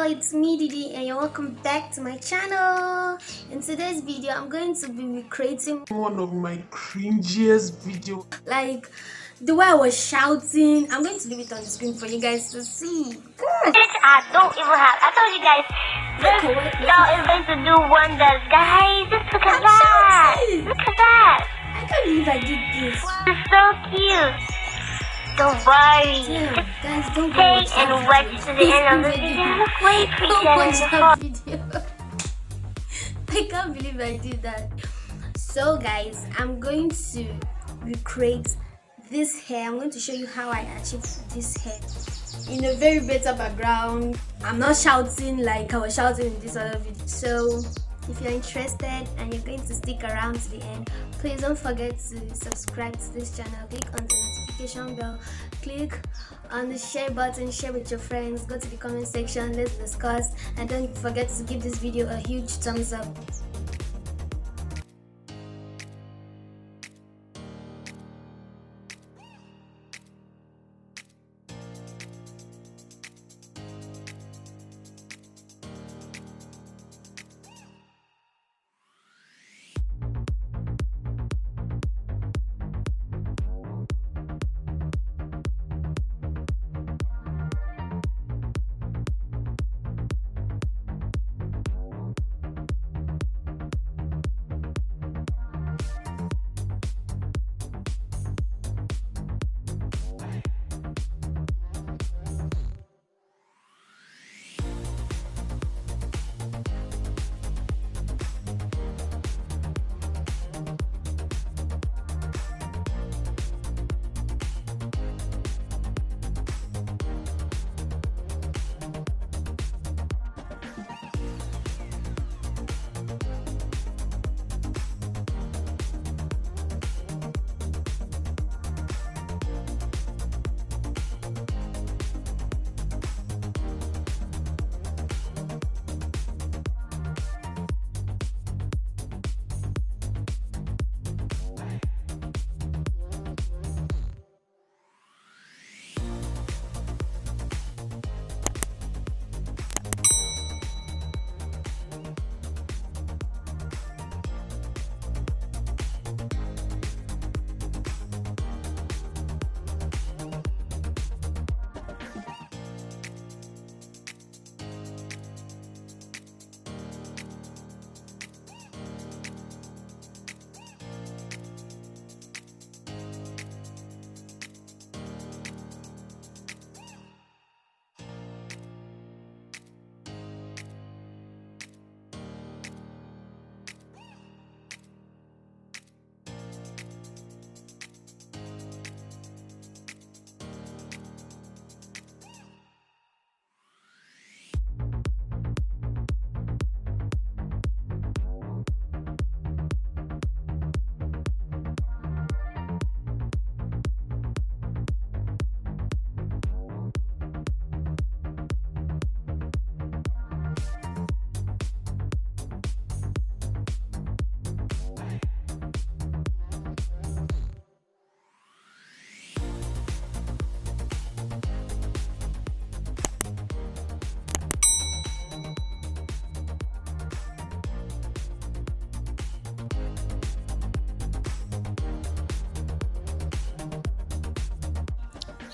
it's me Deedee and you're welcome back to my channel. In today's video I'm going to be recreating one of my cringiest videos, like the way I was shouting. I'm going to leave it on the screen for you guys to see. I don't even have. I told you guys this doll is going to do wonders, guys. Just look at that. Look at that. I can't believe I did this. It's so cute. Don't worry. Damn, guys, don't Stay and watch to the end of the video. Wait, don't watch that video. I can't believe I did that. So guys, I'm going to recreate this hair. I'm going to show you how I achieved this hair in a very better background. I'm not shouting like I was shouting in this other video. So if you're interested and you're going to stick around to the end, please don't forget to subscribe to this channel. Click on the notification bell, click on the share button, share with your friends, go to the comment section, let's discuss, and don't forget to give this video a huge thumbs up.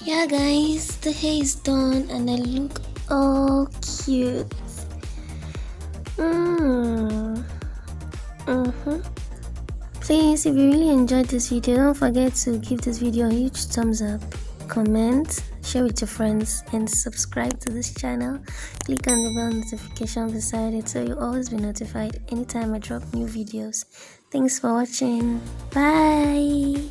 Yeah guys, the hair is done and I look all cute. Please, if you really enjoyed this video, don't forget to give this video a huge thumbs up, comment, share with your friends, and subscribe to this channel. Click on the bell notification beside it so you'll always be notified anytime I drop new videos. Thanks for watching. Bye.